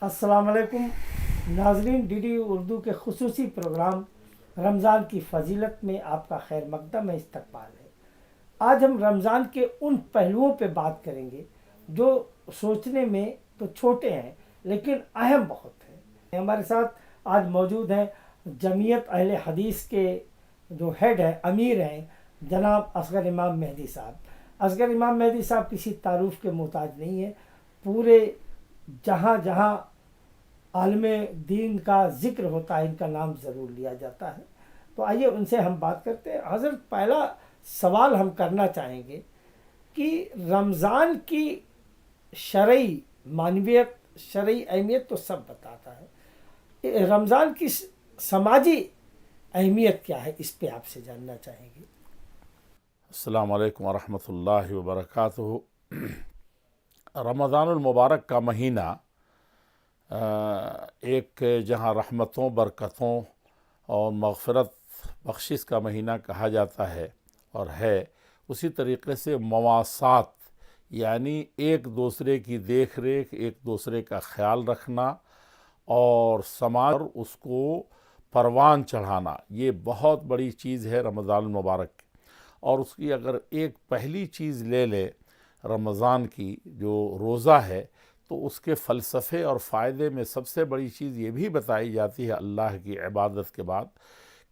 السلام علیکم ناظرین، ڈی ڈی اردو کے خصوصی پروگرام رمضان کی فضیلت میں آپ کا خیر مقدم استقبال ہے۔ آج ہم رمضان کے ان پہلوؤں پہ بات کریں گے جو سوچنے میں تو چھوٹے ہیں لیکن اہم بہت ہیں۔ ہمارے ساتھ آج موجود ہیں جمعیت اہل حدیث کے جو ہیڈ ہیں، امیر ہیں، جناب اصغر امام مہدی صاحب۔ اصغر امام مہدی صاحب کسی تعارف کے محتاج نہیں ہیں، پورے جہاں جہاں عالم دین کا ذکر ہوتا ہے ان کا نام ضرور لیا جاتا ہے۔ تو آئیے ان سے ہم بات کرتے ہیں۔ حضرت، پہلا سوال ہم کرنا چاہیں گے کہ رمضان کی شرعی معنویت، شرعی اہمیت تو سب بتاتا ہے، رمضان کی سماجی اہمیت کیا ہے، اس پہ آپ سے جاننا چاہیں گے۔ السلام علیکم ورحمۃ اللہ وبرکاتہ۔ رمضان المبارک کا مہینہ ایک جہاں رحمتوں، برکتوں اور مغفرت بخشش کا مہینہ کہا جاتا ہے اور ہے، اسی طریقے سے مواسات یعنی ایک دوسرے کی دیکھ ریکھ، ایک دوسرے کا خیال رکھنا اور سماج پر اس کو پروان چڑھانا، یہ بہت بڑی چیز ہے رمضان المبارک کی۔ اور اس کی اگر ایک پہلی چیز لے لے رمضان کی، جو روزہ ہے، تو اس کے فلسفے اور فائدے میں سب سے بڑی چیز یہ بھی بتائی جاتی ہے اللہ کی عبادت کے بعد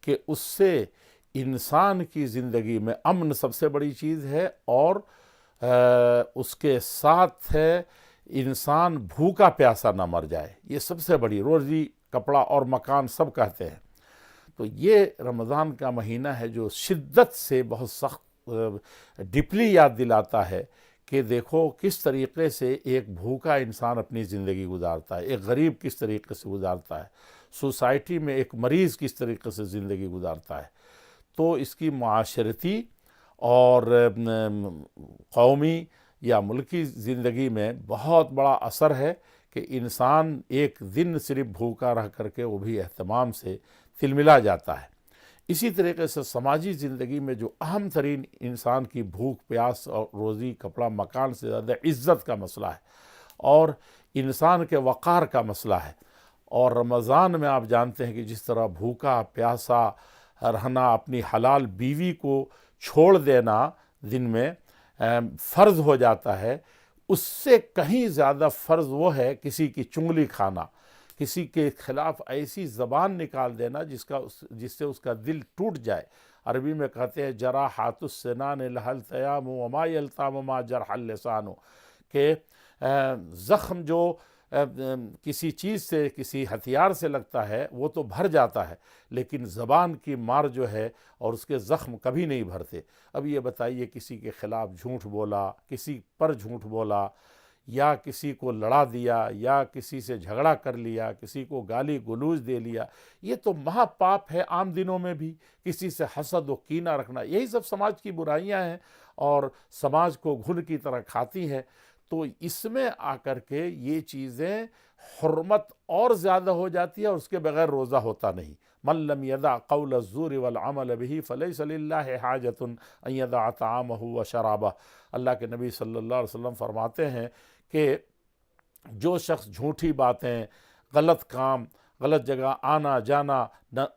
کہ اس سے انسان کی زندگی میں امن سب سے بڑی چیز ہے، اور اس کے ساتھ ہے انسان بھوکا پیاسا نہ مر جائے۔ یہ سب سے بڑی، روزی، کپڑا اور مکان سب کہتے ہیں۔ تو یہ رمضان کا مہینہ ہے جو شدت سے بہت سخت ڈپلی یاد دلاتا ہے کہ دیکھو کس طریقے سے ایک بھوکا انسان اپنی زندگی گزارتا ہے، ایک غریب کس طریقے سے گزارتا ہے، سوسائٹی میں ایک مریض کس طریقے سے زندگی گزارتا ہے۔ تو اس کی معاشرتی اور قومی یا ملکی زندگی میں بہت بڑا اثر ہے کہ انسان ایک دن صرف بھوکا رہ کر کے وہ بھی اہتمام سے تلملا جاتا ہے۔ اسی طریقے سے سماجی زندگی میں جو اہم ترین انسان کی بھوک پیاس اور روزی، کپڑا، مکان سے زیادہ عزت کا مسئلہ ہے اور انسان کے وقار کا مسئلہ ہے۔ اور رمضان میں آپ جانتے ہیں کہ جس طرح بھوکا پیاسا رہنا، اپنی حلال بیوی کو چھوڑ دینا دن میں فرض ہو جاتا ہے، اس سے کہیں زیادہ فرض وہ ہے کسی کی چنگلی کھانا، کسی کے خلاف ایسی زبان نکال دینا جس سے اس کا دل ٹوٹ جائے۔ عربی میں کہتے ہیں جراحات السنان لها التیام وما یلتام ما جرح اللسان، کہ زخم جو کسی چیز سے، کسی ہتھیار سے لگتا ہے وہ تو بھر جاتا ہے، لیکن زبان کی مار جو ہے اور اس کے زخم کبھی نہیں بھرتے۔ اب یہ بتائیے کسی کے خلاف جھوٹ بولا، کسی پر جھوٹ بولا، یا کسی کو لڑا دیا، یا کسی سے جھگڑا کر لیا، کسی کو گالی گلوچ دے لیا، یہ تو مہا پاپ ہے۔ عام دنوں میں بھی کسی سے حسد و کینہ رکھنا، یہی سب سماج کی برائیاں ہیں اور سماج کو گھن کی طرح کھاتی ہیں۔ تو اس میں آ کر کے یہ چیزیں حرمت اور زیادہ ہو جاتی ہے، اور اس کے بغیر روزہ ہوتا نہیں۔ من لم یدع قول الزور والعمل به فلیس للہ حاجۃ ان یدع طعامہ وشرابہ۔ اللہ کے نبی صلی اللہ علیہ وسلم فرماتے ہیں کہ جو شخص جھوٹی باتیں، غلط کام، غلط جگہ آنا جانا،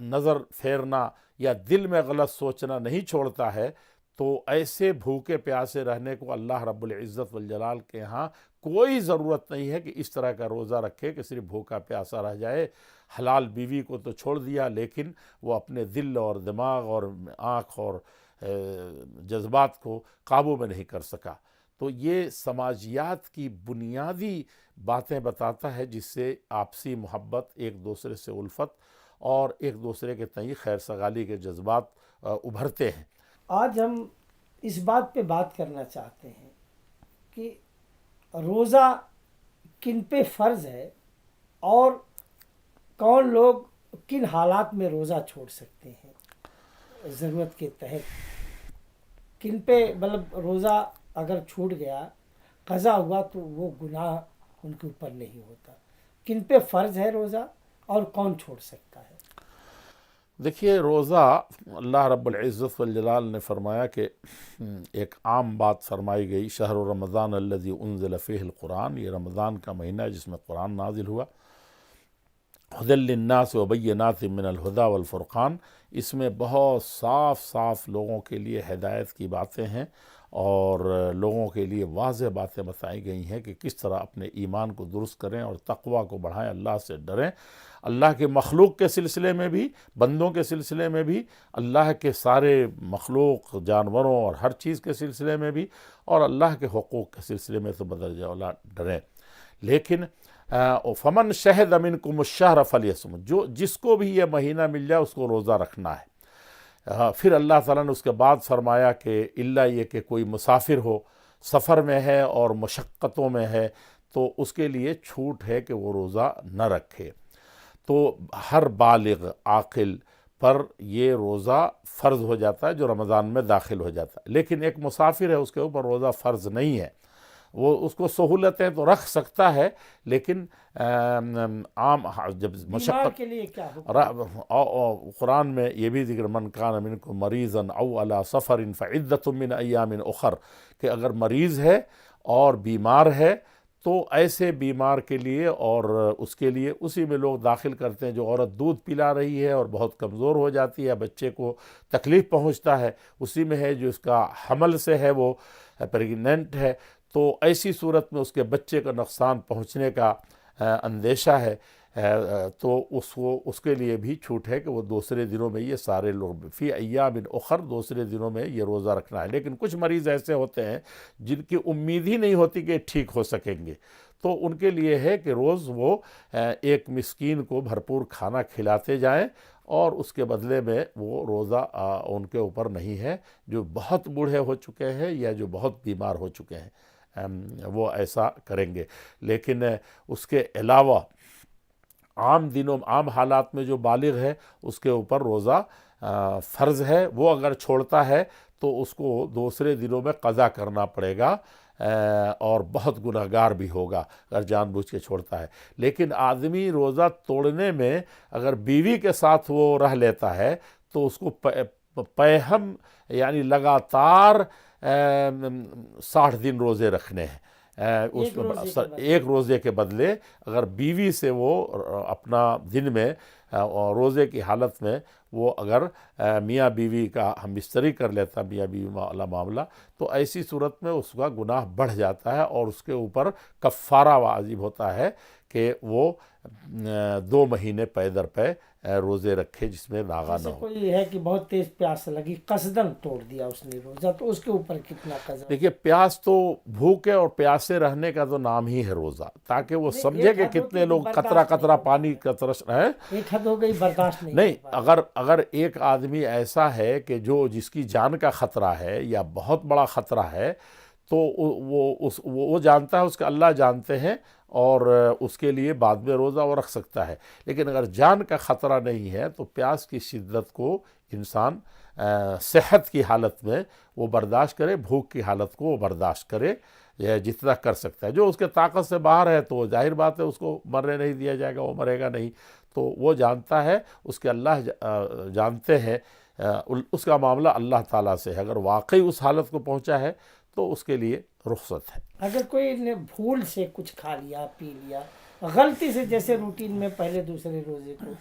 نظر پھیرنا یا دل میں غلط سوچنا نہیں چھوڑتا ہے، تو ایسے بھوکے پیاسے رہنے کو اللہ رب العزت والجلال کے ہاں کوئی ضرورت نہیں ہے کہ اس طرح کا روزہ رکھے کہ صرف بھوکا پیاسا رہ جائے۔ حلال بیوی کو تو چھوڑ دیا، لیکن وہ اپنے دل اور دماغ اور آنکھ اور جذبات کو قابو میں نہیں کر سکا۔ تو یہ سماجیات کی بنیادی باتیں بتاتا ہے جس سے آپسی محبت، ایک دوسرے سے الفت اور ایک دوسرے کے تئیں خیر سگالی کے جذبات ابھرتے ہیں۔ آج ہم اس بات پہ بات کرنا چاہتے ہیں کہ روزہ کن پہ فرض ہے اور کون لوگ کن حالات میں روزہ چھوڑ سکتے ہیں، ضرورت کے تحت کن پہ، مطلب روزہ اگر چھوٹ گیا، قضا ہوا، تو وہ گناہ ان کے اوپر نہیں ہوتا۔ کن پہ فرض ہے روزہ اور کون چھوڑ سکتا ہے؟ دیکھیے، روزہ اللہ رب العزت والجلال نے فرمایا کہ ایک عام بات فرمائی گئی، شہر رمضان الذی انزل فیہ القرآن، یہ رمضان کا مہینہ ہے جس میں قرآن نازل ہوا، ہدی للناس وبینات من الہدی والفرقان، اس میں بہت صاف صاف لوگوں کے لیے ہدایت کی باتیں ہیں اور لوگوں کے لیے واضح باتیں بتائی گئی ہیں کہ کس طرح اپنے ایمان کو درست کریں اور تقوی کو بڑھائیں، اللہ سے ڈریں، اللہ کے مخلوق کے سلسلے میں بھی، بندوں کے سلسلے میں بھی، اللہ کے سارے مخلوق جانوروں اور ہر چیز کے سلسلے میں بھی، اور اللہ کے حقوق کے سلسلے میں تو بدرجہ اولا ڈریں۔ لیکن فمن شہد منکم الشہر فلیصم، جس کو بھی یہ مہینہ مل جائے اس کو روزہ رکھنا ہے۔ پھر اللہ تعالیٰ نے اس کے بعد فرمایا کہ الا یہ کہ کوئی مسافر ہو، سفر میں ہے اور مشقتوں میں ہے، تو اس کے لیے چھوٹ ہے کہ وہ روزہ نہ رکھے۔ تو ہر بالغ عاقل پر یہ روزہ فرض ہو جاتا ہے جو رمضان میں داخل ہو جاتا ہے، لیکن ایک مسافر ہے اس کے اوپر روزہ فرض نہیں ہے، وہ اس کو سہولتیں تو رکھ سکتا ہے، لیکن عام جب بیمار مشقت، کے لیے کیا حکم؟ قرآن میں یہ بھی ذکر من کان منکم مریضا او علی سفر فعدۃ من ایام اخر، کہ اگر مریض ہے اور بیمار ہے تو ایسے بیمار کے لیے اور اس کے لیے اسی میں لوگ داخل کرتے ہیں جو عورت دودھ پلا رہی ہے اور بہت کمزور ہو جاتی ہے، بچے کو تکلیف پہنچتا ہے، اسی میں ہے جو اس کا حمل سے ہے، وہ پریگننٹ ہے، تو ایسی صورت میں اس کے بچے کا نقصان پہنچنے کا اندیشہ ہے، تو اس کے لیے بھی چھوٹ ہے کہ وہ دوسرے دنوں میں یہ سارے لوگ فی ایام اخر دوسرے دنوں میں یہ روزہ رکھنا ہے۔ لیکن کچھ مریض ایسے ہوتے ہیں جن کی امید ہی نہیں ہوتی کہ ٹھیک ہو سکیں گے، تو ان کے لیے ہے کہ روز وہ ایک مسکین کو بھرپور کھانا کھلاتے جائیں، اور اس کے بدلے میں وہ روزہ ان کے اوپر نہیں ہے، جو بہت بوڑھے ہو چکے ہیں یا جو بہت بیمار ہو چکے ہیں وہ ایسا کریں گے۔ لیکن اس کے علاوہ عام دنوں عام حالات میں جو بالغ ہے اس کے اوپر روزہ فرض ہے، وہ اگر چھوڑتا ہے تو اس کو دوسرے دنوں میں قضا کرنا پڑے گا، اور بہت گنہگار بھی ہوگا اگر جان بوجھ کے چھوڑتا ہے۔ لیکن آدمی روزہ توڑنے میں اگر بیوی کے ساتھ وہ رہ لیتا ہے تو اس کو پیہم یعنی لگاتار 60 دن روزے رکھنے ہیں، اس میں ایک روزے کے بدلے اگر بیوی سے وہ اپنا دن میں روزے کی حالت میں وہ اگر میاں بیوی کا ہم بستری کر لیتا میاں بیوی والا معاملہ، تو ایسی صورت میں اس کا گناہ بڑھ جاتا ہے اور اس کے اوپر کفارہ واجب ہوتا ہے کہ وہ 2 مہینے پے در پے روزے رکھے جس میں ناغہ نہ ہو۔ کوئی ہے کہ بہت تیز پیاس لگی، قصدن توڑ دیا اس نے روزہ، تو اس کے اوپر کتنا قضا؟ دیکھیے پیاس تو بھوکے اور پیاسے رہنے کا تو نام ہی ہے روزہ، تاکہ وہ سمجھے کہ کتنے لوگ قطرہ قطرہ پانی کا ترس رہے ہیں۔ ایک حد ہو گئی، برداشت نہیں، اگر ایک آدمی ایسا ہے کہ جس کی جان کا خطرہ ہے یا بہت بڑا خطرہ ہے، تو وہ جانتا ہے، اس کا اللہ جانتے ہیں، اور اس کے لیے بعد میں روزہ وہ رکھ سکتا ہے۔ لیکن اگر جان کا خطرہ نہیں ہے تو پیاس کی شدت کو انسان صحت کی حالت میں وہ برداشت کرے، بھوک کی حالت کو وہ برداشت کرے جتنا کر سکتا ہے۔ جو اس کے طاقت سے باہر ہے تو ظاہر بات ہے اس کو مرنے نہیں دیا جائے گا، وہ مرے گا نہیں، تو وہ جانتا ہے، اس کے اللہ جانتے ہیں، اس کا معاملہ اللہ تعالیٰ سے ہے۔ اگر واقعی اس حالت کو پہنچا ہے تو اس کے لیے رخصت ہے۔ اگر کوئی نے بھول سے کچھ کھا لیا، پی لیا، غلطی سے، جیسے روٹین میں پہلے دوسرے روزے کو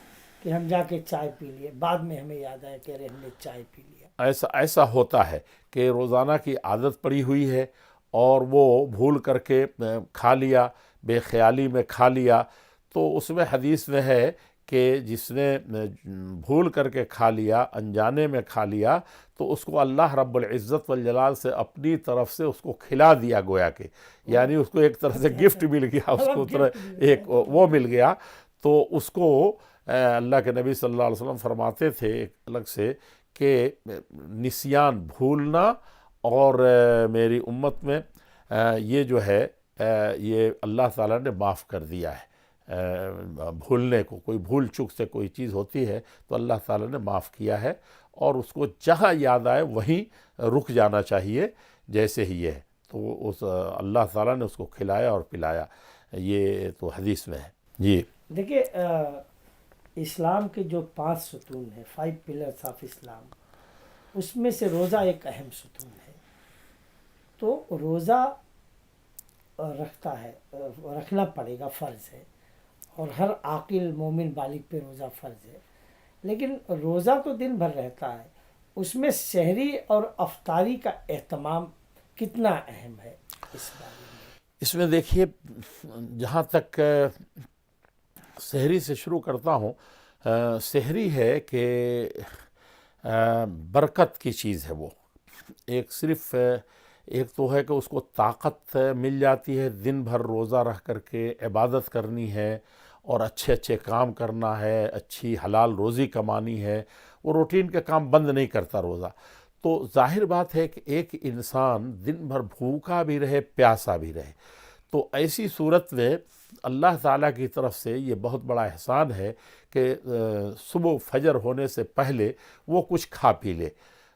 کہ ہم جا کے چائے پی لیے، بعد میں ہمیں یاد آیا کہ ارے ہم نے چائے پی لیا، ایسا ہوتا ہے کہ روزانہ کی عادت پڑی ہوئی ہے اور وہ بھول کر کے کھا لیا، بے خیالی میں کھا لیا، تو اس میں حدیث میں ہے کہ جس نے بھول کر کے کھا لیا، انجانے میں کھا لیا، تو اس کو اللہ رب العزت والجلال سے اپنی طرف سے اس کو کھلا دیا، گویا کہ یعنی اس کو ایک طرح سے گفٹ مل گیا، اس کو ایک وہ مل گیا، تو اس کو اللہ کے نبی صلی اللہ علیہ وسلم فرماتے تھے ایک الگ سے کہ نسیان، بھولنا، اور میری امت میں یہ جو ہے یہ اللہ تعالیٰ نے معاف کر دیا ہے۔ بھولنے کو، کوئی بھول چک سے کوئی چیز ہوتی ہے تو اللہ تعالیٰ نے معاف کیا ہے، اور اس کو جہاں یاد آئے وہیں رک جانا چاہیے جیسے ہی ہے، تو اللہ تعالیٰ نے اس کو کھلایا اور پلایا، یہ تو حدیث میں ہے۔ جی دیکھیے اسلام کے جو 5 ستون ہیں، 5 پلرز آف اسلام، اس میں سے روزہ ایک اہم ستون ہے، تو روزہ رکھنا پڑے گا، فرض ہے، اور ہر عاقل مومن بالغ پہ روزہ فرض ہے، لیکن روزہ تو دن بھر رہتا ہے، اس میں سحری اور افطاری کا اہتمام کتنا اہم ہے اس بارے میں؟ اس میں دیکھیے، جہاں تک سحری سے شروع کرتا ہوں، سحری ہے کہ برکت کی چیز ہے وہ، ایک صرف ایک تو ہے کہ اس کو طاقت مل جاتی ہے، دن بھر روزہ رہ کر کے عبادت کرنی ہے اور اچھے اچھے کام کرنا ہے، اچھی حلال روزی کمانی ہے، وہ روٹین کے کام بند نہیں کرتا روزہ۔ تو ظاہر بات ہے کہ ایک انسان دن بھر بھوکا بھی رہے، پیاسا بھی رہے، تو ایسی صورت میں اللہ تعالیٰ کی طرف سے یہ بہت بڑا احسان ہے کہ صبح فجر ہونے سے پہلے وہ کچھ کھا پی لے،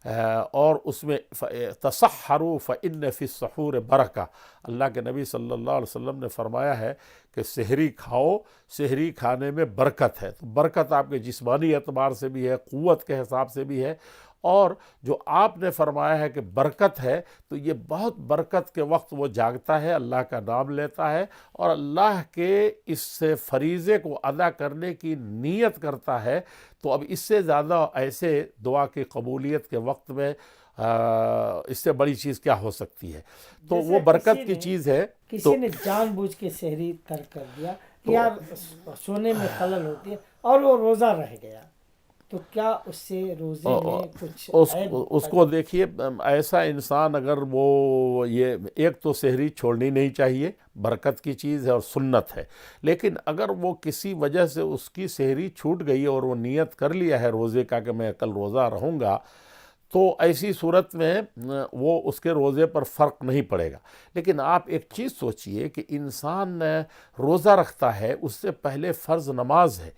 اور اس میں تسحروا فإن فی السحور برکہ، اللہ کے نبی صلی اللہ علیہ وسلم نے فرمایا ہے کہ سحری کھاؤ، سحری کھانے میں برکت ہے۔ تو برکت آپ کے جسمانی اعتبار سے بھی ہے، قوت کے حساب سے بھی ہے، اور جو آپ نے فرمایا ہے کہ برکت ہے، تو یہ بہت برکت کے وقت وہ جاگتا ہے، اللہ کا نام لیتا ہے اور اللہ کے اس فریضے کو ادا کرنے کی نیت کرتا ہے۔ تو اب اس سے زیادہ ایسے دعا کی قبولیت کے وقت میں اس سے بڑی چیز کیا ہو سکتی ہے؟ تو وہ برکت کی چیز ہے۔ کسی نے جان بوجھ کے سحری ترک کر دیا کہ یار سونے میں خلل ہوتی ہے اور وہ روزہ رہ گیا، تو کیا اس سے روزے میں کچھ اس کو دیکھیے، ایسا انسان اگر وہ یہ ایک تو سحری چھوڑنی نہیں چاہیے، برکت کی چیز ہے اور سنت ہے، لیکن اگر وہ کسی وجہ سے اس کی سحری چھوٹ گئی اور وہ نیت کر لیا ہے روزے کا کہ میں کل روزہ رہوں گا، تو ایسی صورت میں وہ اس کے روزے پر فرق نہیں پڑے گا۔ لیکن آپ ایک چیز سوچئے کہ انسان روزہ رکھتا ہے، اس سے پہلے فرض نماز ہے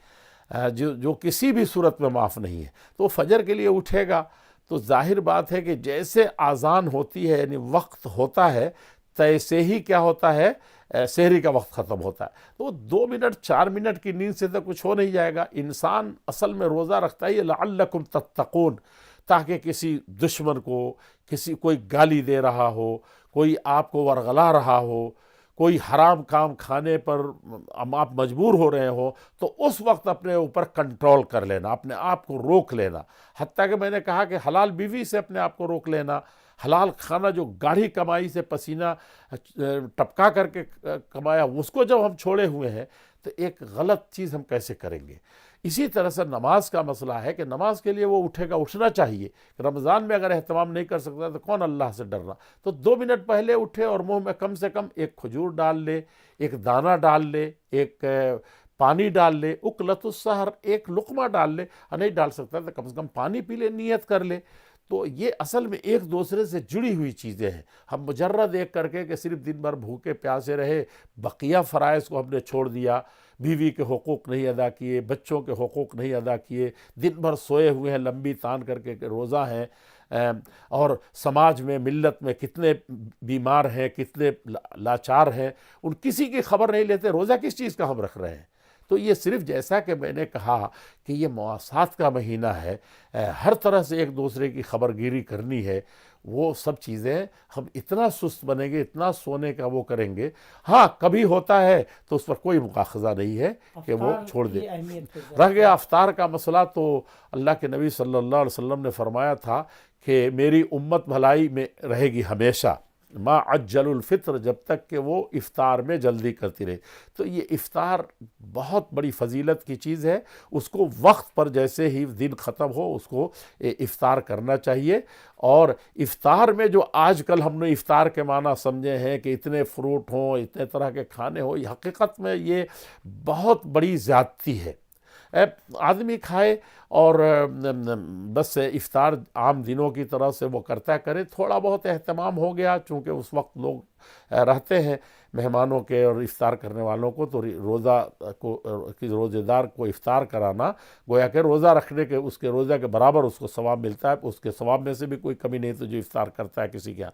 جو کسی بھی صورت میں معاف نہیں ہے، تو فجر کے لیے اٹھے گا تو ظاہر بات ہے کہ جیسے اذان ہوتی ہے، یعنی وقت ہوتا ہے، تیسے ہی کیا ہوتا ہے، سحری کا وقت ختم ہوتا ہے۔ تو 2 منٹ 4 منٹ کی نیند سے تو کچھ ہو نہیں جائے گا۔ انسان اصل میں روزہ رکھتا ہے لعلکم تتقون، تاکہ کسی دشمن کو، کوئی گالی دے رہا ہو، کوئی آپ کو ورغلا رہا ہو، کوئی حرام کام کھانے پر آپ مجبور ہو رہے ہو، تو اس وقت اپنے اوپر کنٹرول کر لینا، اپنے آپ کو روک لینا۔ حتیٰ کہ میں نے کہا کہ حلال بیوی سے اپنے آپ کو روک لینا، حلال کھانا جو گاڑھی کمائی سے پسینہ ٹپکا کر کے کمایا، اس کو جب ہم چھوڑے ہوئے ہیں تو ایک غلط چیز ہم کیسے کریں گے؟ اسی طرح سے نماز کا مسئلہ ہے کہ نماز کے لیے وہ اٹھے گا، اٹھنا چاہیے۔ رمضان میں اگر اہتمام نہیں کر سکتا تو کون اللہ سے ڈر رہا؟ تو 2 منٹ پہلے اٹھے اور منہ میں کم سے کم ایک کھجور ڈال لے، ایک دانہ ڈال لے، ایک پانی ڈال لے، اکلت السحر، ایک لقمہ ڈال لے، نہیں ڈال سکتا تو کم سے کم پانی پی لے، نیت کر لے۔ تو یہ اصل میں ایک دوسرے سے جڑی ہوئی چیزیں ہیں۔ ہم مجرد ایک کر کے کہ صرف دن بھر بھوکے پیاسے رہے، بقیہ فرائض کو ہم نے چھوڑ دیا، بیوی کے حقوق نہیں ادا کیے، بچوں کے حقوق نہیں ادا کیے، دن بھر سوئے ہوئے ہیں لمبی تان کر کے کہ روزہ ہیں، اور سماج میں، ملت میں کتنے بیمار ہیں، کتنے لاچار ہیں، ان کسی کی خبر نہیں لیتے، روزہ کس چیز کا ہم رکھ رہے ہیں؟ تو یہ صرف جیسا کہ میں نے کہا کہ یہ مواسات کا مہینہ ہے، ہر طرح سے ایک دوسرے کی خبر گیری کرنی ہے، وہ سب چیزیں ہم اتنا سست بنیں گے، اتنا سونے کا وہ کریں گے۔ ہاں کبھی ہوتا ہے تو اس پر کوئی مؤاخذہ نہیں ہے کہ وہ چھوڑ دے۔ رہ گیا افطار کا مسئلہ، تو اللہ کے نبی صلی اللہ علیہ وسلم نے فرمایا تھا کہ میری امت بھلائی میں رہے گی ہمیشہ، ما عجل الفطر، جب تک کہ وہ افطار میں جلدی کرتی رہے۔ تو یہ افطار بہت بڑی فضیلت کی چیز ہے، اس کو وقت پر جیسے ہی دن ختم ہو اس کو افطار کرنا چاہیے۔ اور افطار میں جو آج کل ہم نے افطار کے معنی سمجھے ہیں کہ اتنے فروٹ ہوں، اتنے طرح کے کھانے ہوں، یہ حقیقت میں یہ بہت بڑی زیادتی ہے۔ آدمی کھائے اور بس افطار عام دنوں کی طرح سے وہ کرتا کرے، تھوڑا بہت اہتمام ہو گیا، چونکہ اس وقت لوگ رہتے ہیں مہمانوں کے اور افطار کرنے والوں کو، تو روزے دار کو افطار کرانا گویا کہ روزہ رکھنے کے، اس کے روزہ کے برابر اس کو ثواب ملتا ہے، اس کے ثواب میں سے بھی کوئی کمی نہیں تو جو افطار کرتا ہے کسی کے یہاں۔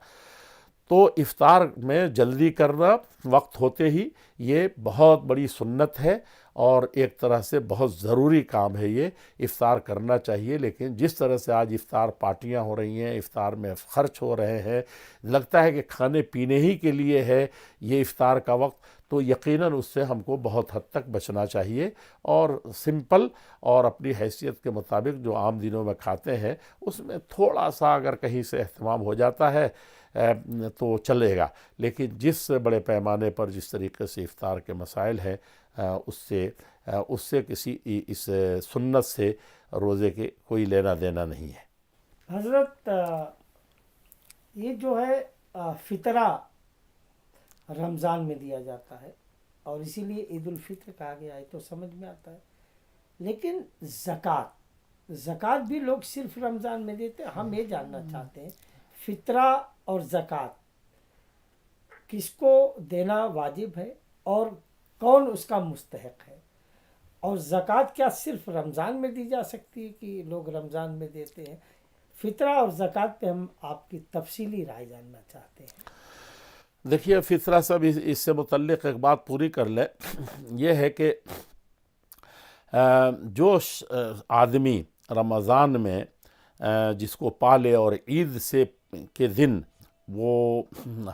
تو افطار میں جلدی کرنا وقت ہوتے ہی، یہ بہت بڑی سنت ہے اور ایک طرح سے بہت ضروری کام ہے، یہ افطار کرنا چاہیے۔ لیکن جس طرح سے آج افطار پارٹیاں ہو رہی ہیں، افطار میں خرچ ہو رہے ہیں، لگتا ہے کہ کھانے پینے ہی کے لیے ہے یہ افطار کا وقت، تو یقیناً اس سے ہم کو بہت حد تک بچنا چاہیے، اور سمپل اور اپنی حیثیت کے مطابق جو عام دنوں میں کھاتے ہیں اس میں تھوڑا سا اگر کہیں سے اہتمام ہو جاتا ہے تو چلے گا۔ لیکن جس بڑے پیمانے پر جس طریقے سے افطار کے مسائل ہیں، اس سے کسی اس سنت سے روزے کے کوئی لینا دینا نہیں ہے۔ حضرت یہ جو ہے فطرہ رمضان میں دیا جاتا ہے اور اسی لیے عید الفطر کہا گیا ہے، تو سمجھ میں آتا ہے، لیکن زکوٰۃ بھی لوگ صرف رمضان میں دیتے ہیں۔ ہم یہ جاننا چاہتے ہیں فطرہ اور زکوٰۃ کس کو دینا واجب ہے اور کون اس کا مستحق ہے، اور زکوٰۃ کیا صرف رمضان میں دی جا سکتی ہے کہ لوگ رمضان میں دیتے ہیں؟ فطرہ اور زکوٰۃ پہ ہم آپ کی تفصیلی رائے جاننا چاہتے ہیں۔ دیکھیے فطرہ صاحب اس سے متعلق ایک بات پوری کر لیں، یہ ہے کہ جو آدمی رمضان میں جس کو پالے اور عید سے کے دن وہ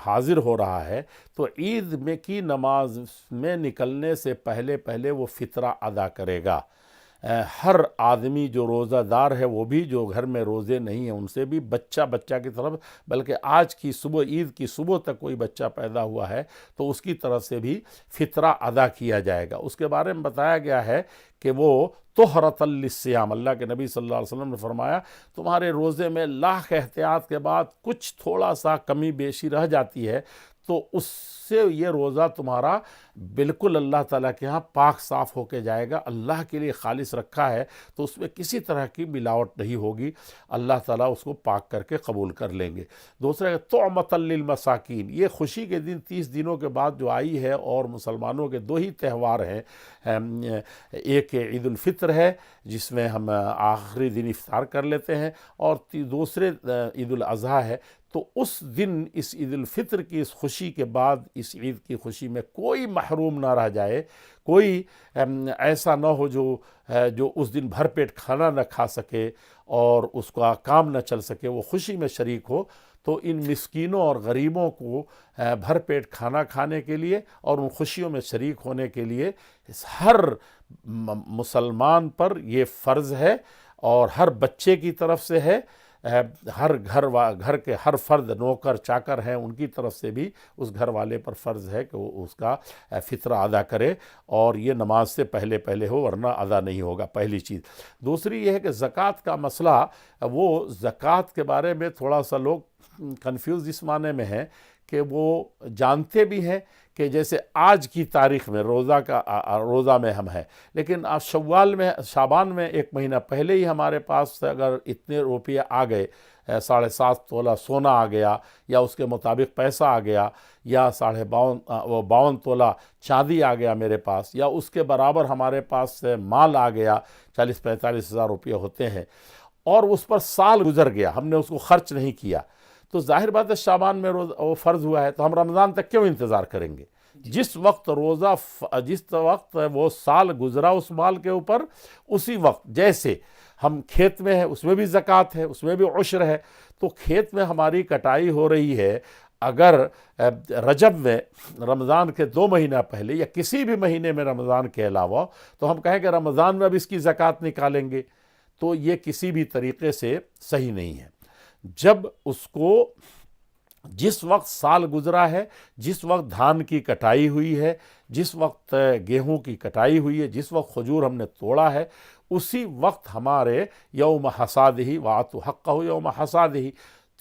حاضر ہو رہا ہے، تو عید میں کی نماز میں نکلنے سے پہلے وہ فطرہ ادا کرے گا۔ ہر آدمی جو روزہ دار ہے، وہ بھی جو گھر میں روزے نہیں ہیں، ان سے بھی بچہ کی طرف، بلکہ آج کی صبح عید کی صبح تک کوئی بچہ پیدا ہوا ہے تو اس کی طرف سے بھی فطرہ ادا کیا جائے گا۔ اس کے بارے میں بتایا گیا ہے کہ وہ طہرۃ للصیام، اللہ کے نبی صلی اللہ علیہ وسلم نے فرمایا تمہارے روزے میں لاکھ احتیاط کے بعد کچھ تھوڑا سا کمی بیشی رہ جاتی ہے تو اس سے یہ روزہ تمہارا بالکل اللہ تعالیٰ کے ہاں پاک صاف ہو کے جائے گا۔ اللہ کے لیے خالص رکھا ہے تو اس میں کسی طرح کی ملاوٹ نہیں ہوگی، اللہ تعالیٰ اس کو پاک کر کے قبول کر لیں گے۔ دوسرا کہ طعمۃ للمساکین، یہ خوشی کے دن 30 دنوں کے بعد جو آئی ہے، اور مسلمانوں کے 2 ہی تہوار ہیں، ایک عید الفطر ہے جس میں ہم آخری دن افطار کر لیتے ہیں، اور دوسرے عید الاضحیٰ ہے۔ تو اس دن اس عید الفطر کی اس خوشی کے بعد اس عید کی خوشی میں کوئی محروم نہ رہ جائے، کوئی ایسا نہ ہو جو اس دن بھر پیٹ کھانا نہ کھا سکے اور اس کا کام نہ چل سکے، وہ خوشی میں شریک ہو۔ تو ان مسکینوں اور غریبوں کو بھر پیٹ کھانا کھانے کے لیے اور ان خوشیوں میں شریک ہونے کے لیے ہر مسلمان پر یہ فرض ہے، اور ہر بچے کی طرف سے ہے، ہر گھر کے ہر فرد نوکر چاکر ہیں ان کی طرف سے بھی اس گھر والے پر فرض ہے کہ وہ اس کا فطرہ ادا کرے، اور یہ نماز سے پہلے ہو، ورنہ ادا نہیں ہوگا، پہلی چیز۔ دوسری یہ ہے کہ زکوٰۃ کا مسئلہ، وہ زکوٰۃ کے بارے میں تھوڑا سا لوگ کنفیوز اس معنی میں ہیں کہ وہ جانتے بھی ہیں کہ جیسے آج کی تاریخ میں روزہ میں ہم ہیں، لیکن شعبان میں 1 مہینہ پہلے ہی ہمارے پاس اگر اتنے روپیے آ گئے، 7.5 تولہ سونا آ گیا، یا اس کے مطابق پیسہ آ گیا، یا 52 تولہ چاندی آ گیا میرے پاس، یا اس کے برابر ہمارے پاس مال آ گیا، 40-45 ہزار روپیے ہوتے ہیں، اور اس پر سال گزر گیا، ہم نے اس کو خرچ نہیں کیا، تو ظاہر بات ہے شعبان میں وہ فرض ہوا ہے، تو ہم رمضان تک کیوں انتظار کریں گے؟ جس وقت وہ سال گزرا اس مال کے اوپر، اسی وقت جیسے ہم کھیت میں ہیں اس میں بھی زکوٰۃ ہے، اس میں بھی عشر ہے، تو کھیت میں ہماری کٹائی ہو رہی ہے، اگر رجب میں رمضان کے 2 مہینہ پہلے یا کسی بھی مہینے میں رمضان کے علاوہ، تو ہم کہیں کہ رمضان میں اب اس کی زکوٰۃ نکالیں گے، تو یہ کسی بھی طریقے سے صحیح نہیں ہے۔ جب اس کو جس وقت سال گزرا ہے، جس وقت دھان کی کٹائی ہوئی ہے، جس وقت گیہوں کی کٹائی ہوئی ہے، جس وقت کھجور ہم نے توڑا ہے، اسی وقت ہمارے یوم حصادہ وآتوا حقہ یوم حصادہ،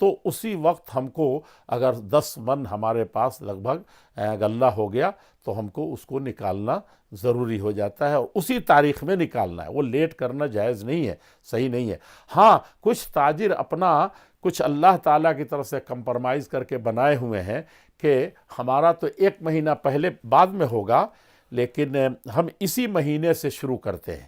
تو اسی وقت ہم کو اگر 10 من ہمارے پاس لگ بھگ غلہ ہو گیا تو ہم کو اس کو نکالنا ضروری ہو جاتا ہے، اور اسی تاریخ میں نکالنا ہے، وہ لیٹ کرنا جائز نہیں ہے، صحیح نہیں ہے۔ ہاں کچھ تاجر اپنا کچھ اللہ تعالیٰ کی طرف سے کمپرمائز کر کے بنائے ہوئے ہیں کہ ہمارا تو 1 مہینہ پہلے بعد میں ہوگا، لیکن ہم اسی مہینے سے شروع کرتے ہیں،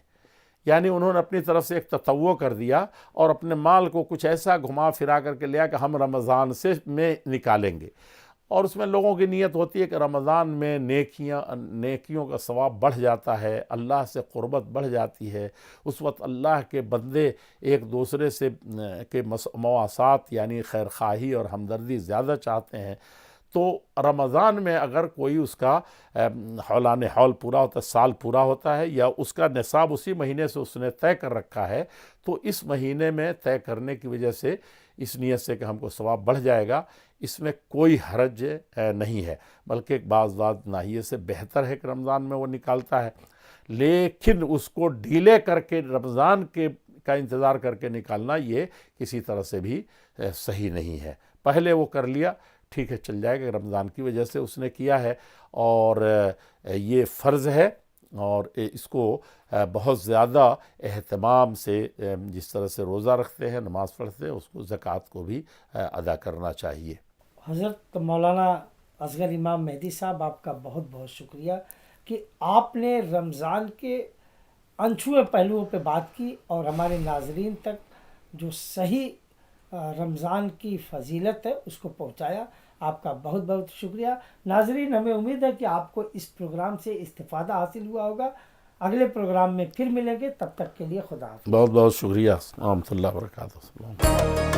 یعنی انہوں نے اپنی طرف سے ایک تطوع کر دیا اور اپنے مال کو کچھ ایسا گھما پھرا کر کے لیا کہ ہم رمضان سے میں نکالیں گے، اور اس میں لوگوں کی نیت ہوتی ہے کہ رمضان میں نیکیوں کا ثواب بڑھ جاتا ہے، اللہ سے قربت بڑھ جاتی ہے، اس وقت اللہ کے بندے ایک دوسرے سے کے مواسات یعنی خیرخواہی اور ہمدردی زیادہ چاہتے ہیں۔ تو رمضان میں اگر کوئی اس کا حولان حول پورا ہوتا ہے، سال پورا ہوتا ہے، یا اس کا نصاب اسی مہینے سے اس نے طے کر رکھا ہے، تو اس مہینے میں طے کرنے کی وجہ سے اس نیت سے کہ ہم کو ثواب بڑھ جائے گا، اس میں کوئی حرج نہیں ہے، بلکہ بعض ناحیے سے بہتر ہے کہ رمضان میں وہ نکالتا ہے۔ لیکن اس کو ڈیلے کر کے رمضان کا انتظار کر کے نکالنا یہ کسی طرح سے بھی صحیح نہیں ہے۔ پہلے وہ کر لیا، ٹھیک ہے، چل جائے گا، رمضان کی وجہ سے اس نے کیا ہے، اور یہ فرض ہے، اور اس کو بہت زیادہ اہتمام سے جس طرح سے روزہ رکھتے ہیں، نماز پڑھتے ہیں، اس کو زکوٰۃ کو بھی ادا کرنا چاہیے۔ حضرت مولانا اصغر امام مہدی صاحب، آپ کا بہت بہت شکریہ کہ آپ نے رمضان کے انچھوئے پہلوؤں پہ بات کی اور ہمارے ناظرین تک جو صحیح رمضان کی فضیلت ہے اس کو پہنچایا۔ آپ کا بہت بہت شکریہ۔ ناظرین، ہمیں امید ہے کہ آپ کو اس پروگرام سے استفادہ حاصل ہوا ہوگا۔ اگلے پروگرام میں پھر ملیں گے، تب تک کے لیے خدا حافظ۔ بہت بہت شکریہ، ورحمۃ اللہ وبرکاتہ۔